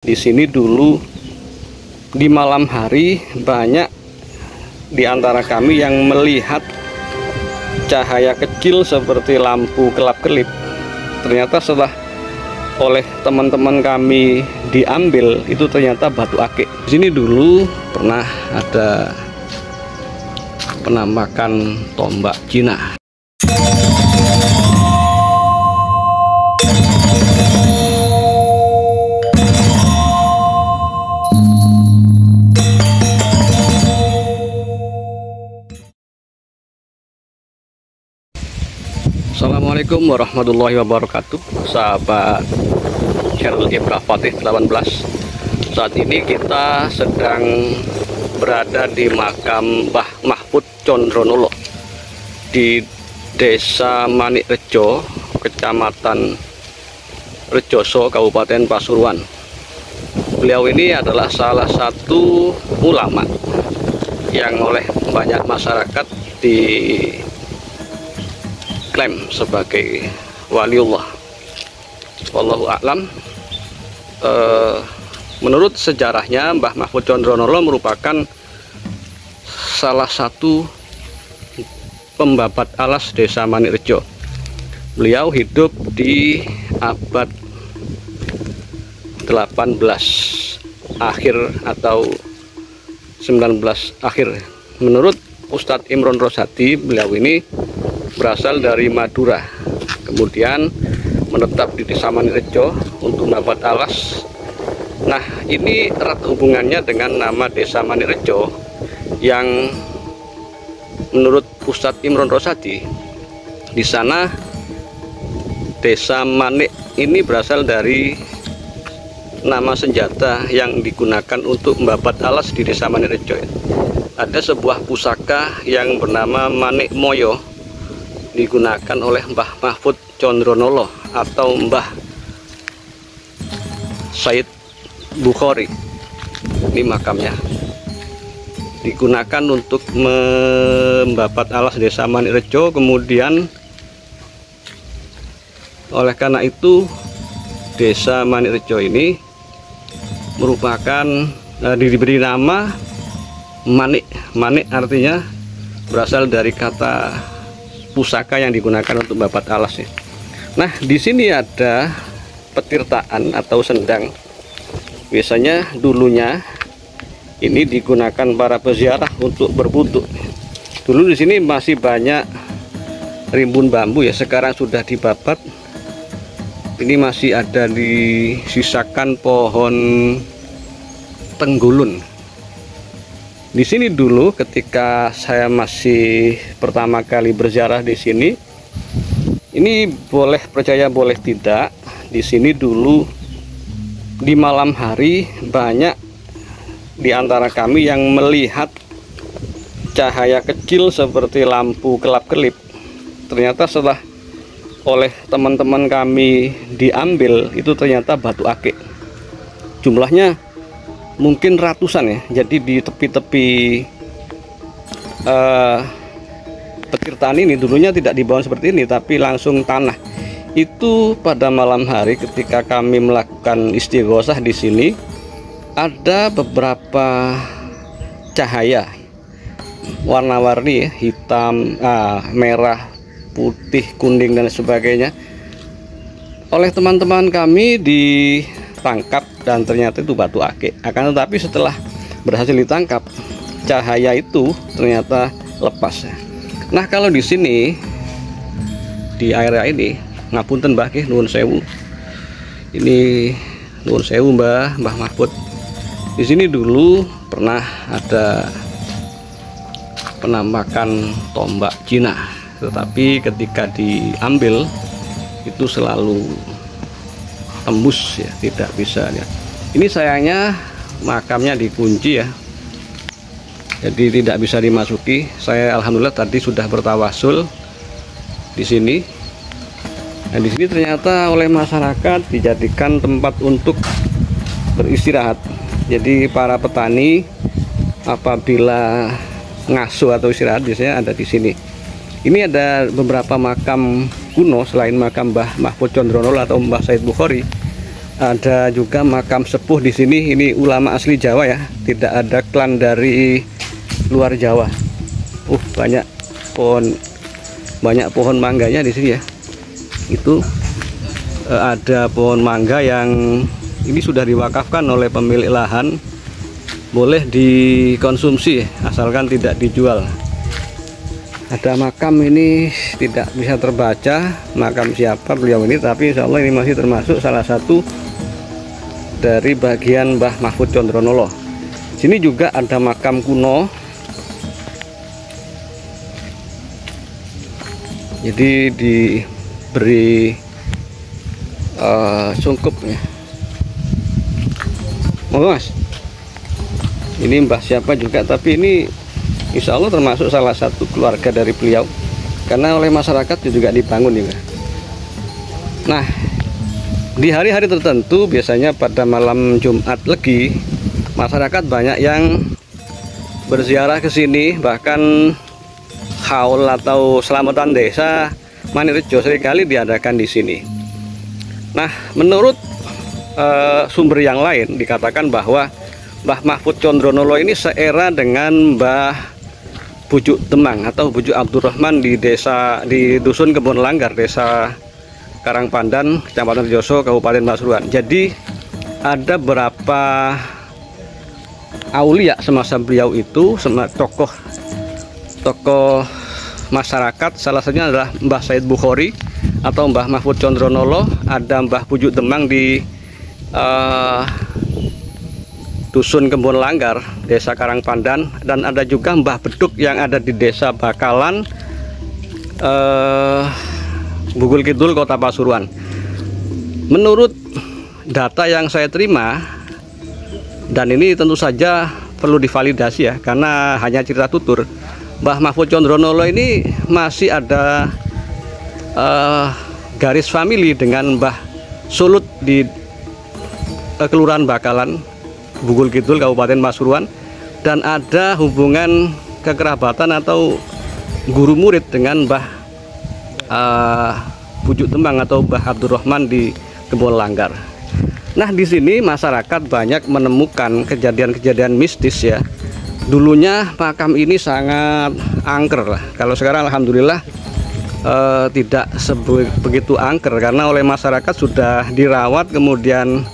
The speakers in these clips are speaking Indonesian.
Di sini dulu di malam hari banyak di antara kami yang melihat cahaya kecil seperti lampu kelap-kelip. Ternyata setelah oleh teman-teman kami diambil, itu ternyata batu akik. Di sini dulu pernah ada penampakan tombak Cina. Assalamualaikum warahmatullahi wabarakatuh, sahabat channel Ibra Fatih 18. Saat ini kita sedang berada di makam Mbah Mahfud Condronolo di Desa Manikrejo, Kecamatan Rejoso, Kabupaten Pasuruan. Beliau ini adalah salah satu ulama yang oleh banyak masyarakat diklaim sebagai waliullah. Wallahu a'lam. Menurut sejarahnya, Mbah Mahfud Condronolo merupakan salah satu pembabat alas Desa Manikrejo. Beliau hidup di abad 18 akhir atau 19 akhir. Menurut Ustadz Imron Rosadi, beliau ini berasal dari Madura, kemudian menetap di Desa Manikrejo untuk membabat alas. Nah, ini erat hubungannya dengan nama Desa Manikrejo yang menurut Ustadz Imron Rosadi, di sana Desa Manik ini berasal dari nama senjata yang digunakan untuk membabat alas di Desa Manikrejo. Ada sebuah pusaka yang bernama Manik Moyo, digunakan oleh Mbah Mahfud Condronolo atau Mbah Said Bukhari. Ini makamnya, digunakan untuk membabat alas Desa Manikrejo. Kemudian oleh karena itu Desa Manikrejo ini merupakan diberi nama Manik. Manik artinya berasal dari kata pusaka yang digunakan untuk membabat alas ya. Nah, di sini ada petirtaan atau sendang. Biasanya dulunya ini digunakan para peziarah untuk berwudu. Dulu di sini masih banyak rimbun bambu ya, sekarang sudah dibabat. Ini masih ada disisakan pohon tenggulun. Di sini dulu ketika saya masih pertama kali berziarah di sini, ini boleh percaya boleh tidak, di sini dulu di malam hari banyak di antara kami yang melihat cahaya kecil seperti lampu kelap-kelip. Ternyata setelah oleh teman-teman kami diambil, itu ternyata batu akik. Jumlahnya mungkin ratusan ya. Jadi di tepi-tepi petirtaan ini dulunya tidak dibangun seperti ini, tapi langsung tanah. Itu pada malam hari ketika kami melakukan istighosah di sini, ada beberapa cahaya warna-warni ya, hitam, merah, putih, kuning dan sebagainya. Oleh teman-teman kami ditangkap dan ternyata itu batu akik. Akan tetapi setelah berhasil ditangkap, cahaya itu ternyata lepas. Nah, kalau di sini di area ini, ngapunten Mbah nggih, nuwun sewu. Ini nuwun sewu Mbah Mahfud. Di sini dulu pernah ada penampakan tombak Cina, tetapi ketika diambil itu selalu tembus ya, tidak bisa ya. Ini sayangnya makamnya dikunci ya, jadi tidak bisa dimasuki. Saya alhamdulillah tadi sudah bertawasul di sini. Nah, di sini ternyata oleh masyarakat dijadikan tempat untuk beristirahat. Jadi para petani apabila ngasuh atau istirahat biasanya ada di sini. Ini ada beberapa makam kuno selain makam Mbah Mahfud Condronolo atau Mbah Said Bukhari. Ada juga makam sepuh di sini. Ini ulama asli Jawa ya, tidak ada klan dari luar Jawa. Banyak pohon mangganya di sini ya. Itu ada pohon mangga yang ini sudah diwakafkan oleh pemilik lahan, boleh dikonsumsi asalkan tidak dijual. Ada makam ini tidak bisa terbaca makam siapa beliau ini, tapi insya Allah ini masih termasuk salah satu dari bagian Mbah Mahfud Condronolo. Sini juga ada makam kuno. Jadi diberi sungkup ya. Monggo Mas. Ini mbah siapa juga, tapi ini insya Allah termasuk salah satu keluarga dari beliau, karena oleh masyarakat juga dibangun juga. Nah, di hari-hari tertentu biasanya pada malam Jumat Legi, masyarakat banyak yang berziarah ke sini, bahkan haul atau selamatan desa Manirejo seringkali diadakan di sini. Nah, menurut sumber yang lain dikatakan bahwa Mbah Mahfud Condronolo ini seera dengan Mbah Bujuk Demang atau Bujuk Abdurrahman di dusun Kebon Langgar, desa Karangpandan, Kecamatan Rejoso, Kabupaten Pasuruan. Jadi ada beberapa aulia semasa beliau itu, tokoh masyarakat. Salah satunya adalah Mbah Said Bukhari atau Mbah Mahfud Condronolo. Ada Mbah Bujuk Demang di dusun Kebon Langgar, desa Karangpandan, dan ada juga Mbah Beduk yang ada di desa Bakalan, Bugul Kidul, Kota Pasuruan. Menurut data yang saya terima, dan ini tentu saja perlu divalidasi ya, karena hanya cerita tutur, Mbah Mahfud Condronolo ini masih ada garis famili dengan Mbah Sulut di Kelurahan Bakalan, Bugul Kidul, Kabupaten Pasuruan, dan ada hubungan kekerabatan atau guru murid dengan Mbah Bujuk Demang atau Mbah Abdurrahman di Kebon Langgar. Nah, di sini masyarakat banyak menemukan kejadian-kejadian mistis ya. Dulunya makam ini sangat angker lah. Kalau sekarang alhamdulillah tidak begitu angker, karena oleh masyarakat sudah dirawat. Kemudian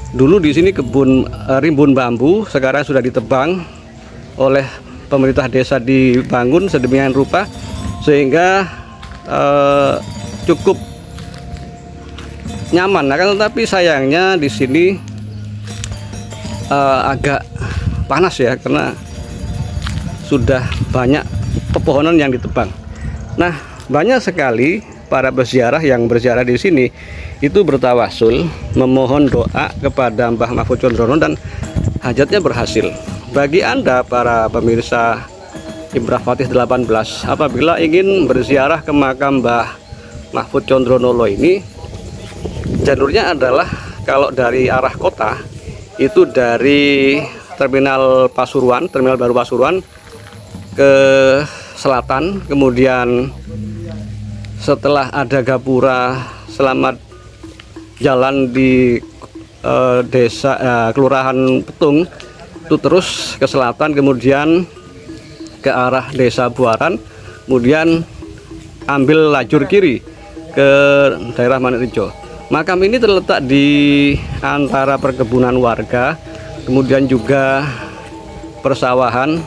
dulu di sini kebun rimbun bambu, sekarang sudah ditebang oleh pemerintah desa, dibangun sedemikian rupa sehingga cukup nyaman. Nah, kan tetapi sayangnya di sini agak panas ya, karena sudah banyak pepohonan yang ditebang. Nah, banyak sekali para peziarah yang berziarah di sini itu bertawasul memohon doa kepada Mbah Mahfud Condronolo dan hajatnya berhasil. Bagi Anda para pemirsa Ibrah Fatih 18, apabila ingin berziarah ke makam Mbah Mahfud Condronolo ini, jalurnya adalah kalau dari arah kota itu dari Terminal Pasuruan, Terminal Baru Pasuruan ke selatan, kemudian setelah ada gapura selamat jalan di Kelurahan Petung, itu terus ke selatan, kemudian ke arah desa Buaran, kemudian ambil lajur kiri ke daerah Manirejo. Makam ini terletak di antara perkebunan warga, kemudian juga persawahan,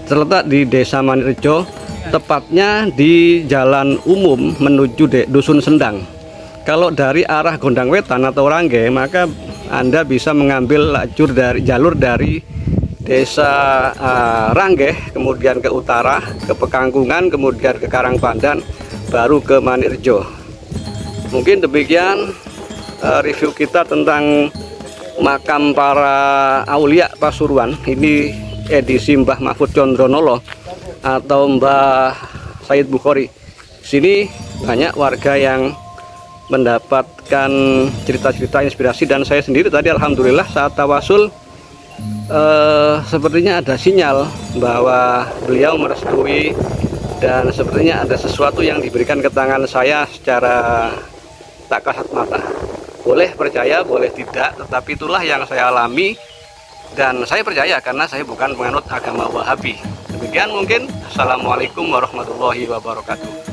terletak di desa Manirejo, tepatnya di jalan umum menuju Dusun Sendang. Kalau dari arah Gondang Wetan atau Rangge, maka Anda bisa mengambil jalur dari desa Rangge, kemudian ke utara ke Pekangkungan, kemudian ke Karangpandan, baru ke Manirejo. Mungkin demikian review kita tentang makam para aulia Pasuruan. Ini edisi Mbah Mahfud Condronolo atau Mbah Said Bukhari. Sini banyak warga yang mendapatkan cerita-cerita inspirasi, dan saya sendiri tadi alhamdulillah saat tawasul sepertinya ada sinyal bahwa beliau merestui, dan sepertinya ada sesuatu yang diberikan ke tangan saya secara tak kasat mata. Boleh percaya, boleh tidak, tetapi itulah yang saya alami dan saya percaya karena saya bukan penganut agama Wahabi. Demikian mungkin. Assalamualaikum warahmatullahi wabarakatuh.